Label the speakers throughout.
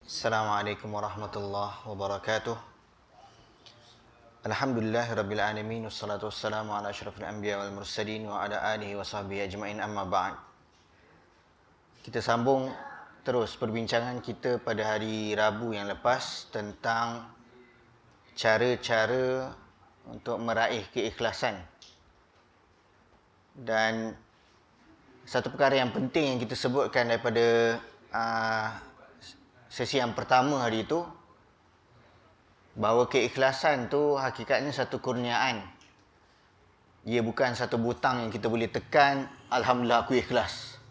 Speaker 1: Assalamualaikum warahmatullahi wabarakatuh. Alhamdulillahirabbil alamin wassalatu wassalamu ala asyrafil anbiya wal mursalin wa ala alihi wa sahbihi ajmain amma ba'd. Kita sambung terus perbincangan kita pada hari Rabu yang lepas tentang cara-cara untuk meraih keikhlasan. Dan satu perkara yang penting yang kita sebutkan daripada sesi yang pertama hari itu, bahawa keikhlasan tu hakikatnya satu kurniaan. Ia bukan satu butang yang kita boleh tekan, alhamdulillah aku ikhlas.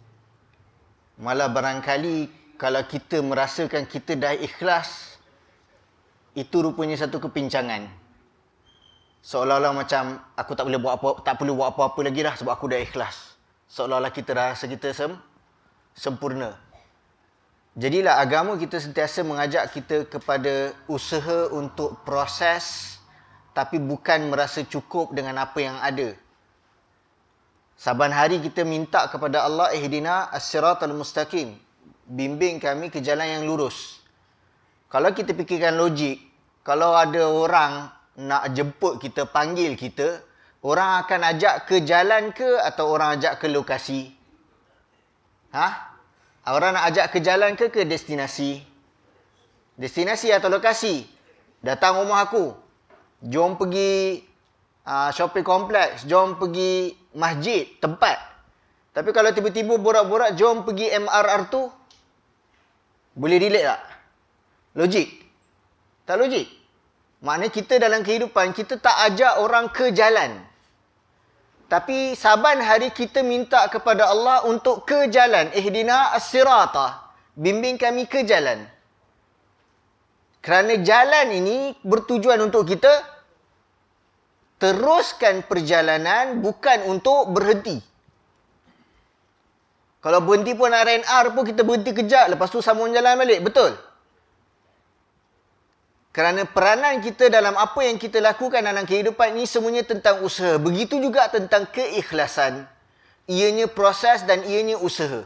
Speaker 1: Malah barangkali kalau kita merasakan kita dah ikhlas, itu rupanya satu kepincangan. Seolah-olah macam aku tak perlu buat apa-apa lagi dah sebab aku dah ikhlas. Seolah-olah kita rasa kita sempurna. Jadilah agama kita sentiasa mengajak kita kepada usaha untuk proses, tapi bukan merasa cukup dengan apa yang ada. Saban hari kita minta kepada Allah, ihdina as-siratal mustaqim, bimbing kami ke jalan yang lurus. Kalau kita fikirkan logik, kalau ada orang nak jemput kita, panggil kita, orang akan ajak ke jalan ke atau orang ajak ke lokasi? Orang nak ajak ke jalan ke destinasi? Destinasi atau lokasi? Datang rumah aku, jom pergi shopping kompleks, jom pergi masjid, tempat. Tapi kalau tiba-tiba borak-borak, jom pergi MRR tu, boleh relate tak? Logik? Tak logik. Maknanya kita dalam kehidupan, kita tak ajak orang ke jalan. Tapi saban hari kita minta kepada Allah untuk ke jalan. Ihdina as-sirata. Bimbing kami ke jalan. Kerana jalan ini bertujuan untuk kita teruskan perjalanan, bukan untuk berhenti. Kalau berhenti pun RNR pun kita berhenti kejap, lepas tu sambung jalan balik. Betul? Kerana peranan kita dalam apa yang kita lakukan dalam kehidupan ini semuanya tentang usaha. Begitu juga tentang keikhlasan. Ianya proses dan ianya usaha.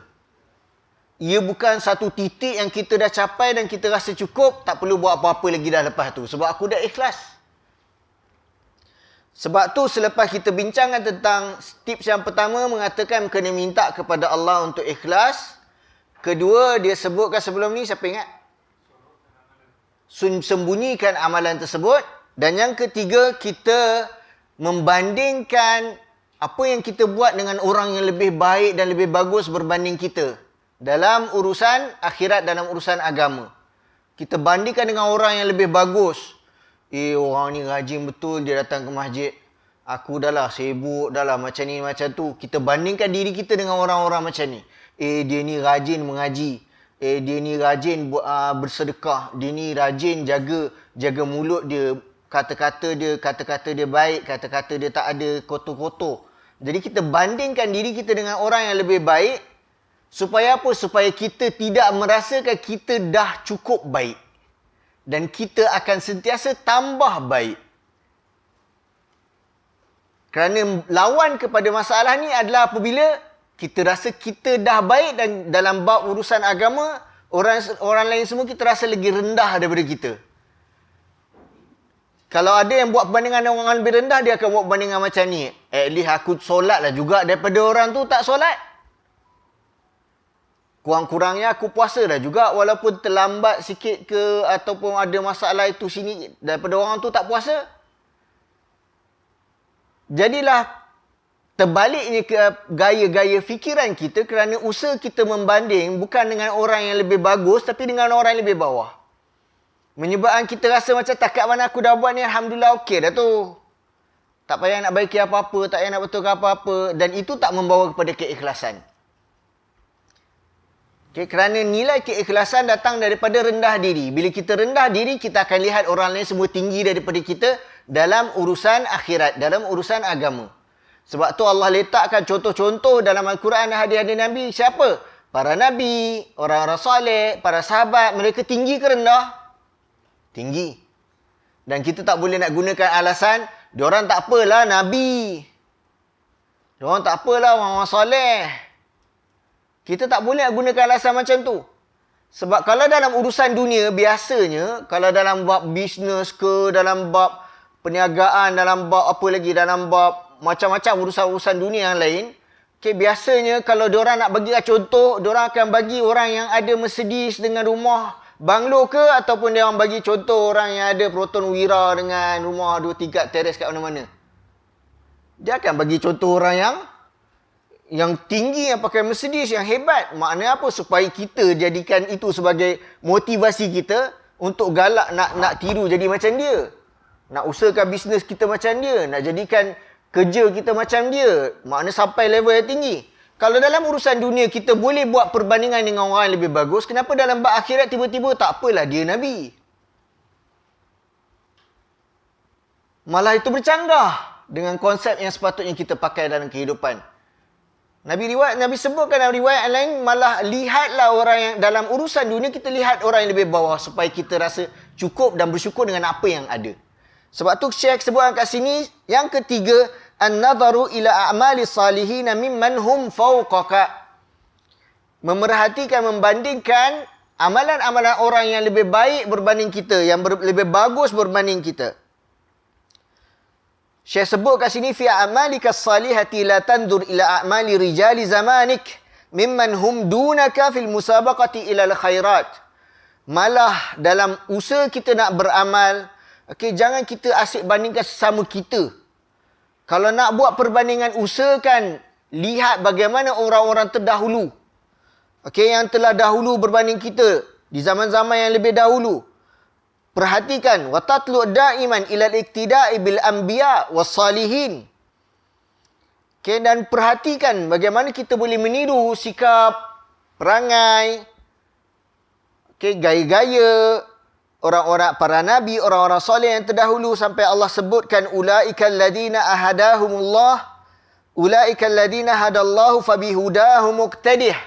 Speaker 1: Ia bukan satu titik yang kita dah capai dan kita rasa cukup, tak perlu buat apa-apa lagi dah lepas tu. Sebab aku dah ikhlas. Sebab tu selepas kita bincangkan tentang tips yang pertama, mengatakan kena minta kepada Allah untuk ikhlas. Kedua, dia sebutkan sebelum ni, siapa ingat? Sembunyikan amalan tersebut. Dan yang ketiga, kita membandingkan apa yang kita buat dengan orang yang lebih baik dan lebih bagus berbanding kita dalam urusan akhirat, dalam urusan agama. Kita bandingkan dengan orang yang lebih bagus. Orang ni rajin betul, dia datang ke masjid. Aku dah lah sibuk, dah lah macam ni macam tu. Kita bandingkan diri kita dengan orang-orang macam ni. Dia ni rajin mengaji. Dia ni rajin bersedekah. Dia ni rajin jaga mulut dia. Kata-kata dia baik. Kata-kata dia tak ada kotor-kotor. Jadi kita bandingkan diri kita dengan orang yang lebih baik. Supaya apa? Supaya kita tidak merasakan kita dah cukup baik. Dan kita akan sentiasa tambah baik. Kerana lawan kepada masalah ni adalah apabila kita rasa kita dah baik dan dalam bab urusan agama, orang lain semua kita rasa lagi rendah daripada kita. Kalau ada yang buat perbandingan dengan orang lebih rendah, dia akan buat perbandingan macam ni. At least aku solat lah juga daripada orang tu tak solat. Kurang-kurangnya aku puasa dah juga walaupun terlambat sikit ke ataupun ada masalah itu sini daripada orang tu tak puasa. Jadilah terbaliknya ke gaya-gaya fikiran kita kerana usaha kita membanding bukan dengan orang yang lebih bagus tapi dengan orang yang lebih bawah. Menyebabkan kita rasa macam takat mana aku dah buat ni, alhamdulillah okey dah tu. Tak payah nak baiki apa-apa, tak payah nak betulkan apa-apa, dan itu tak membawa kepada keikhlasan. Okay, kerana nilai keikhlasan datang daripada rendah diri. Bila kita rendah diri, kita akan lihat orang lain semua tinggi daripada kita dalam urusan akhirat, dalam urusan agama. Sebab tu Allah letakkan contoh-contoh dalam Al-Quran dan hadis-hadis Nabi. Siapa? Para Nabi, orang-orang soleh, para sahabat. Mereka tinggi ke rendah? Tinggi. Dan kita tak boleh nak gunakan alasan, diorang tak apalah Nabi. Diorang tak apalah orang-orang soleh. Kita tak boleh nak gunakan alasan macam tu. Sebab kalau dalam urusan dunia, biasanya, kalau dalam bab bisnes ke, dalam bab perniagaan, dalam bab apa lagi, dalam bab macam-macam urusan-urusan dunia yang lain, okay, biasanya kalau diorang nak bagi contoh, diorang akan bagi orang yang ada Mercedes dengan rumah banglo ke, ataupun diorang bagi contoh orang yang ada Proton Wira dengan rumah 2 tingkat teres kat mana-mana. Dia akan bagi contoh orang yang tinggi, yang pakai Mercedes, yang hebat. Maknanya apa? Supaya kita jadikan itu sebagai motivasi kita untuk galak nak tiru jadi macam dia. Nak usahakan bisnes kita macam dia. Nak jadikan kerja kita macam dia. Maknanya sampai level yang tinggi. Kalau dalam urusan dunia kita boleh buat perbandingan dengan orang yang lebih bagus, kenapa dalam bab akhirat tiba-tiba tak apalah dia Nabi? Malah itu bercanggah dengan konsep yang sepatutnya kita pakai dalam kehidupan. Nabi sebutkan dalam riwayat lain, malah lihatlah orang yang dalam urusan dunia, kita lihat orang yang lebih bawah supaya kita rasa cukup dan bersyukur dengan apa yang ada. Sebab tu Syekh sebutkan kat sini, yang ketiga, an-nadharu ila a'mali salihin mimman hum fawqaka. Memerhatikan, membandingkan amalan-amalan orang yang lebih baik berbanding kita, yang lebih bagus berbanding kita. Syekh sebut kat sini, fi a'malika salihati la tandur ila a'mali rijali zamanik mimman hum dunaka fil musabaqati ila al-khairat. Malah dalam usaha kita nak beramal, okay, jangan kita asyik bandingkan sesama kita. Kalau nak buat perbandingan, usahakan lihat bagaimana orang-orang terdahulu. Okay, yang telah dahulu berbanding kita di zaman-zaman yang lebih dahulu. Perhatikan, wa tatlu da'iman ila al-iktida'i bil anbiya was salihin. Okay, dan perhatikan bagaimana kita boleh meniru sikap, perangai, okay, gaya-gaya orang-orang para nabi, orang-orang soleh yang terdahulu, sampai Allah sebutkan ulaikal ladina ahadahumullah, ulaikal ladina hadallahu fabihudahum muqtadih.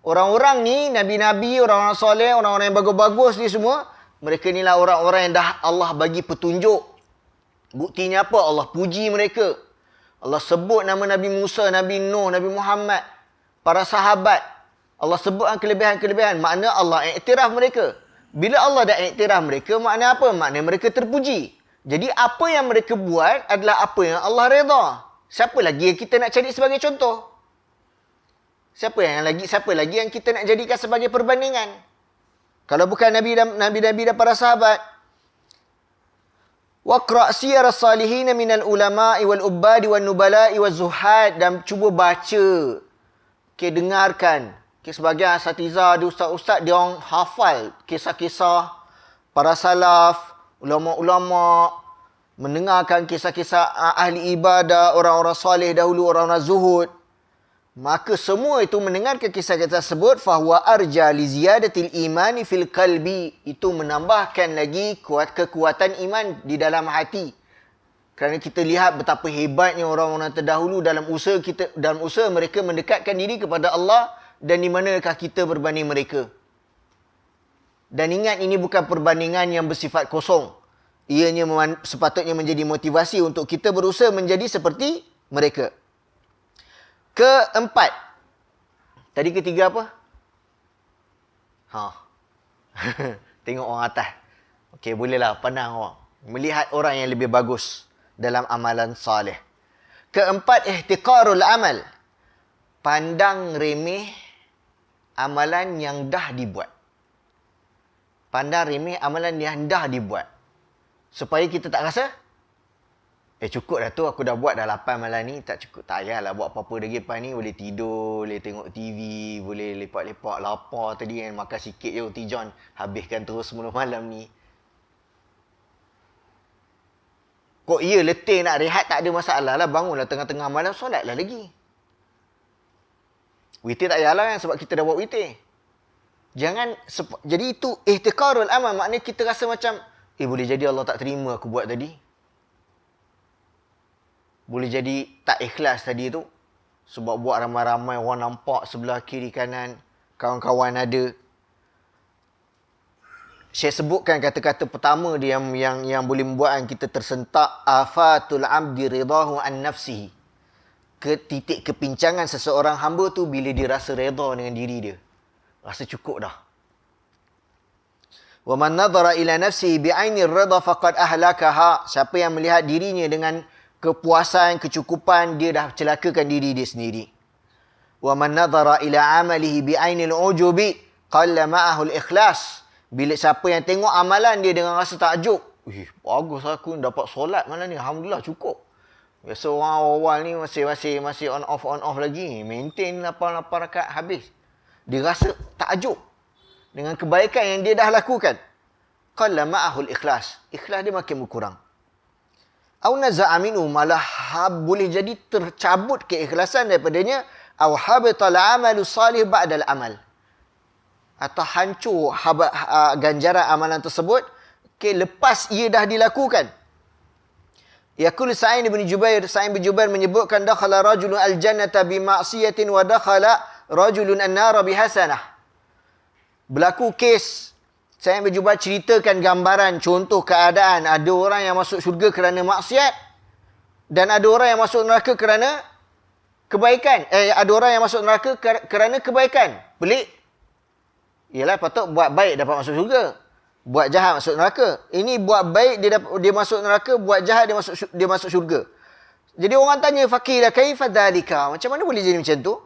Speaker 1: Orang-orang ni, nabi-nabi, orang-orang soleh, orang-orang yang bagus-bagus ni semua, mereka inilah orang-orang yang dah Allah bagi petunjuk. Buktinya apa? Allah puji mereka. Allah sebut nama Nabi Musa, Nabi Nuh, Nabi Muhammad, para sahabat. Allah sebutkan kelebihan-kelebihan. Makna Allah iktiraf mereka. Bila Allah dah iktiraf mereka, makna apa? Makna mereka terpuji. Jadi apa yang mereka buat adalah apa yang Allah redha. Siapa lagi yang kita nak cari sebagai contoh? Siapa lagi yang kita nak jadikan sebagai perbandingan? Kalau bukan Nabi-Nabi dan para sahabat. Waqra' siyar as-salihin minal ulama'i wal ubbadi wan nubala'i waz zuhad, dan cuba baca. Okay, dengarkan. Okay, sebagian asatizah, ustaz-ustaz, dia orang hafal kisah-kisah para salaf, ulama-ulama, mendengarkan kisah-kisah ahli ibadah, orang-orang soleh dahulu, orang-orang zuhud. Maka semua itu mendengarkan kisah-kisah tersebut, fahuwa arja li ziyadatil imani fil qalbi, itu menambahkan lagi kekuatan iman di dalam hati. Kerana kita lihat betapa hebatnya orang-orang terdahulu dalam usaha mereka mendekatkan diri kepada Allah, dan di manakah kita berbanding mereka. Dan ingat, ini bukan perbandingan yang bersifat kosong. Ianya sepatutnya menjadi motivasi untuk kita berusaha menjadi seperti mereka. Keempat. Tadi ketiga apa? Tengok orang atas. Okey, bolehlah pandang orang. Melihat orang yang lebih bagus dalam amalan soleh. Keempat, ihtiqarul amal. Pandang remeh amalan yang dah dibuat. Pandang remeh amalan yang dah dibuat. Supaya kita tak rasa, cukup dah tu, aku dah buat dah 8 malam ni, tak cukup, tak payahlah buat apa-apa lagi lepas ni. Boleh tidur, boleh tengok TV, boleh lepak-lepak, lapar tadi kan, makan sikit je roti john, habiskan terus 10 malam ni. Kok ya letih nak rehat, tak ada masalah lah, bangunlah tengah-tengah malam, solat lah lagi. Witir tak payahlah kan, sebab kita dah buat witir. Jangan, jadi itu ihtiqarul amal, maknanya kita rasa macam, boleh jadi Allah tak terima aku buat tadi. Boleh jadi tak ikhlas tadi tu. Sebab buat ramai-ramai, orang nampak sebelah kiri kanan, kawan-kawan ada. Saya sebutkan kata-kata pertama dia yang boleh membuatkan kita tersentak. Afatul abdi ridahu an nafsihi. Titik kepincangan seseorang hamba tu bila dia rasa redha dengan diri dia. Rasa cukup dah. Wa man nadhara ila nafsihi bi'ainir ridha faqad ahlakaha. Siapa yang melihat dirinya dengan kepuasan, kecukupan, dia dah celakakan diri dia sendiri. Wa man nadhara ila amalihi bi'ainil ujubi qalla ma'ahu al-ikhlas. Bila siapa yang tengok amalan dia dengan rasa takjub, bagus aku dapat solat malam ni, alhamdulillah cukup. Biasa orang awal ni masih on off lagi, maintain 8 rakaat habis. Dia rasa takjub dengan kebaikan yang dia dah lakukan. Qalla ma'ahul ikhlas. Ikhlas dia makin berkurang. Au naza'a minhu, malah boleh jadi tercabut keikhlasan daripadanya. Au habital amalu salih ba'dal amal. Atau hancur ganjaran amalan tersebut lepas ia dah dilakukan. Yaqul Sa'id bin Jubair menyebutkan dakhala rajulun al-jannata bi ma'siyatin wa dakhala rajulun an-nara bi hasanah. Berlaku kes, saya berjumpa ceritakan gambaran, contoh keadaan. Ada orang yang masuk syurga kerana maksiat dan ada orang yang masuk neraka kerana kebaikan. Ada orang yang masuk neraka kerana kebaikan. Pelik. Yalah, patut buat baik dapat masuk syurga. Buat jahat masuk neraka. Ini buat baik dia masuk neraka, buat jahat dia masuk syurga. Jadi orang tanya fakir, kaifa dzalika? Macam mana boleh jadi macam tu?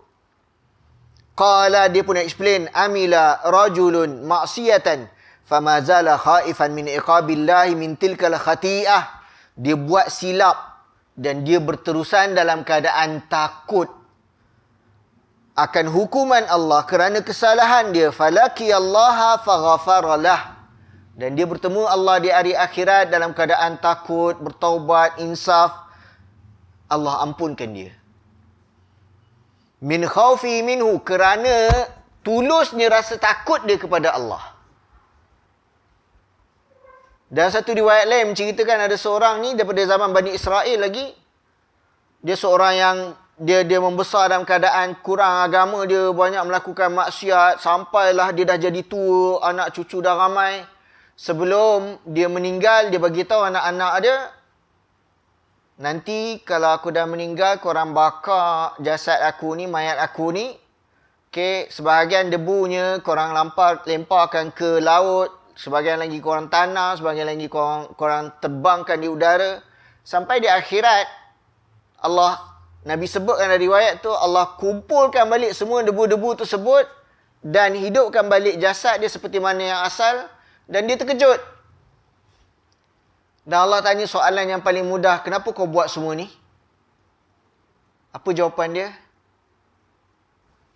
Speaker 1: Qala, dia pun explain, amila rajulun ma'siyatan fama zala khaifan min iqabillahi min tilkal khati'ah. Dia buat silap dan dia berterusan dalam keadaan takut akan hukuman Allah kerana kesalahan dia. Falaqiyallaha faghafaralah. Dan dia bertemu Allah di hari akhirat dalam keadaan takut, bertaubat, insaf. Allah ampunkan dia. Min khawfi minhu, kerana tulusnya rasa takut dia kepada Allah. Dan satu riwayat lain menceritakan ada seorang ni daripada zaman Bani Israel lagi. Dia seorang yang dia membesar dalam keadaan kurang agama, dia banyak melakukan maksiat sampailah dia dah jadi tua, anak cucu dah ramai. Sebelum dia meninggal, dia bagi tahu anak-anak dia, nanti kalau aku dah meninggal, korang bakar jasad aku ni, mayat aku ni. Okay, sebahagian debunya korang lemparkan ke laut, sebahagian lagi korang tanam, sebahagian lagi korang terbangkan di udara. Sampai di akhirat, Nabi sebutkan dari riwayat tu, Allah kumpulkan balik semua debu-debu tersebut dan hidupkan balik jasad dia seperti mana yang asal. Dan dia terkejut. Dan Allah tanya soalan yang paling mudah, kenapa kau buat semua ni? Apa jawapan dia?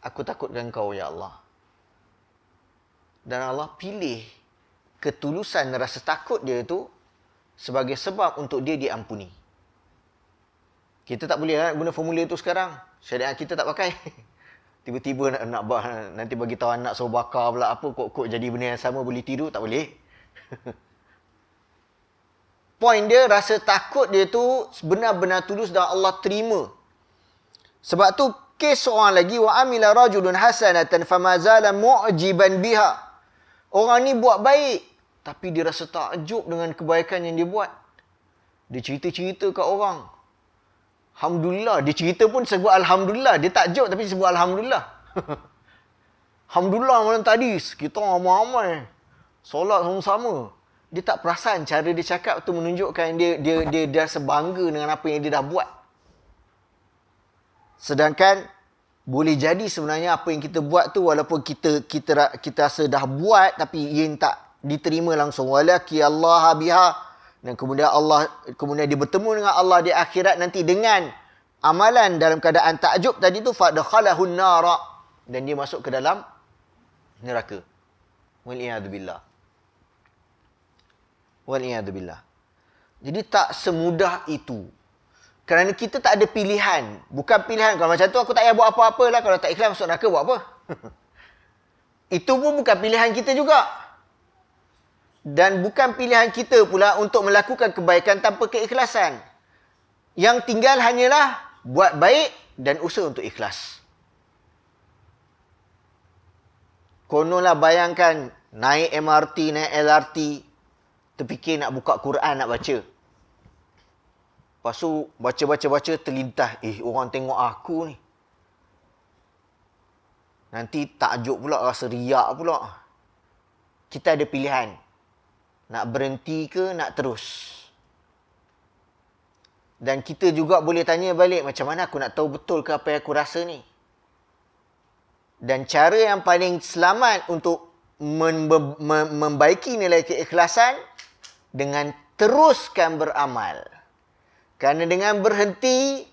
Speaker 1: Aku takutkan kau, ya Allah. Dan Allah pilih ketulusan rasa takut dia itu sebagai sebab untuk dia diampuni. Kita tak boleh guna formula itu sekarang. Syariat kita tak pakai. Tiba-tiba nak nanti bagi tahu anak suruh bakar pula apa, kok jadi benda yang sama boleh tiru, tak boleh. Point dia, rasa takut dia tu benar-benar tulus dan Allah terima. Sebab tu kes seorang lagi, wa amila rajulun hasanatan famazala mu'jiban biha. Orang ni buat baik tapi dia rasa takjub dengan kebaikan yang dia buat. Dia cerita-cerita kat orang. Alhamdulillah, dia cerita pun sebut Alhamdulillah. Dia takjub tapi sebut Alhamdulillah. Alhamdulillah malam tadi kita ramai-ramai solat sama-sama. Dia tak perasan cara dia cakap tu menunjukkan dia rasa bangga dengan apa yang dia dah buat. Sedangkan boleh jadi sebenarnya apa yang kita buat tu, walaupun kita rasa dah buat tapi ia tak diterima langsung. Walaki Allah biha. Dan kemudian dia bertemu dengan Allah di akhirat nanti dengan amalan dalam keadaan takjub tadi tu, fadkhalahun nara, dan dia masuk ke dalam neraka. Wal'iyadzubillah. Wal'iyadzubillah. Jadi tak semudah itu. Kerana kita tak ada pilihan. Bukan pilihan. Kalau macam tu aku tak payah buat apa-apa lah. Kalau tak ikhlas masuk neraka buat apa? Itu pun bukan pilihan kita juga. Dan bukan pilihan kita pula untuk melakukan kebaikan tanpa keikhlasan. Yang tinggal hanyalah buat baik dan usaha untuk ikhlas. Kononlah bayangkan naik MRT, naik LRT, terfikir nak buka Quran nak baca. Lepas tu baca terlintas, orang tengok aku ni. Nanti takjub pula, rasa riak pula. Kita ada pilihan. Nak berhenti ke nak terus? Dan kita juga boleh tanya balik, macam mana aku nak tahu betul ke apa yang aku rasa ni? Dan cara yang paling selamat untuk membaiki nilai keikhlasan dengan teruskan beramal. Kerana dengan berhenti,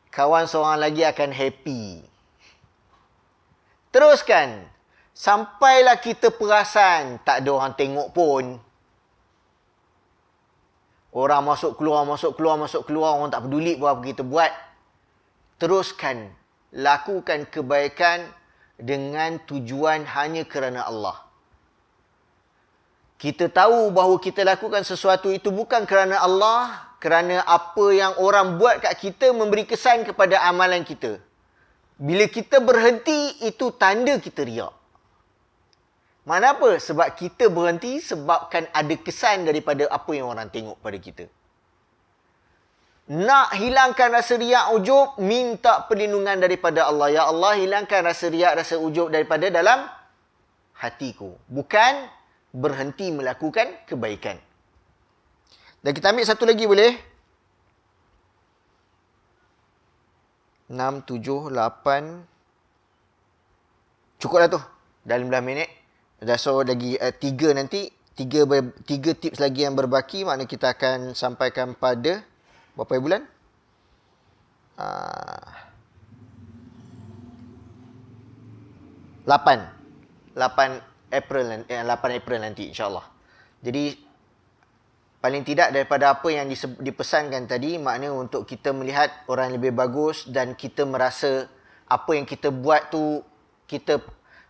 Speaker 1: kawan seorang lagi akan happy. Teruskan. Sampailah kita perasan tak ada orang tengok pun. Orang masuk keluar, orang tak peduli apa kita buat. Teruskan. Lakukan kebaikan dengan tujuan hanya kerana Allah. Kita tahu bahawa kita lakukan sesuatu itu bukan kerana Allah, kerana apa yang orang buat kat kita memberi kesan kepada amalan kita. Bila kita berhenti, itu tanda kita riak. Mana apa? Sebab kita berhenti sebabkan ada kesan daripada apa yang orang tengok pada kita. Nak hilangkan rasa riak ujub, minta perlindungan daripada Allah. Ya Allah, hilangkan rasa riak, rasa ujub daripada dalam hatiku. Bukan berhenti melakukan kebaikan. Dan kita ambil satu lagi boleh? 6, 7, 8. Cukup dah tu. Dah 15 minit. Dah so lagi 3 nanti. 3 tips lagi yang berbaki. Maknanya kita akan sampaikan pada berapa bulan? 8 April nanti insya-Allah. Jadi paling tidak daripada apa yang dipesankan tadi, maknanya untuk kita melihat orang yang lebih bagus dan kita merasa apa yang kita buat tu,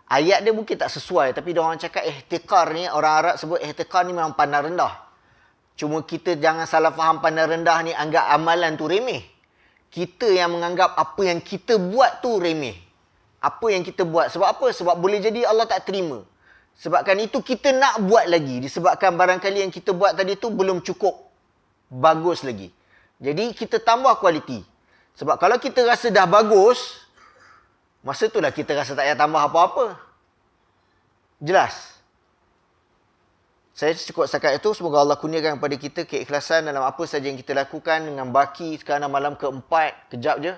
Speaker 1: ayat dia mungkin tak sesuai, tapi dia orang cakap ihtikar ni, orang Arab sebut ihtikar ni memang pandang rendah. Cuma kita jangan salah faham pandang rendah ni anggap amalan tu remeh. Kita yang menganggap apa yang kita buat tu remeh. Apa yang kita buat. Sebab apa? Sebab boleh jadi Allah tak terima. Sebabkan itu kita nak buat lagi. Disebabkan barangkali yang kita buat tadi tu belum cukup bagus lagi. Jadi kita tambah kualiti. Sebab kalau kita rasa dah bagus, masa itulah kita rasa tak payah tambah apa-apa. Jelas? Saya cukup setakat itu. Semoga Allah kurniakan kepada kita keikhlasan dalam apa saja yang kita lakukan. Dengan baki sekarang malam ke-4. Kejap je.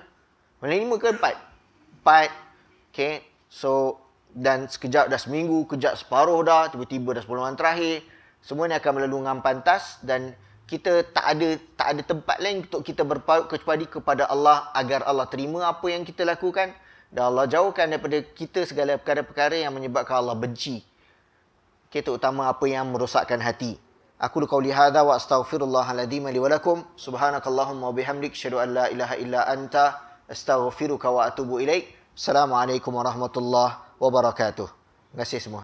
Speaker 1: Malam 5 ke 4? 4. Okay. So, dan sekejap dah seminggu. Kejap separuh dah. Tiba-tiba dah 10 orang terakhir. Semua ni akan melalui dengan pantas. Dan kita tak ada tempat lain untuk kita berpaut kepada Allah. Agar Allah terima apa yang kita lakukan. Dan Allah jauhkan daripada kita segala perkara-perkara yang menyebabkan Allah benci. Okay, terutama apa yang merosakkan hati. Aku qauli hadza wa astaghfirullahaladzim li wa lakum. Subhanakallahumma wa bihamdik asyhadu an la ilaha illa anta astaghfiruka wa atubu ilaik. Assalamualaikum warahmatullahi wabarakatuh. Terima kasih semua.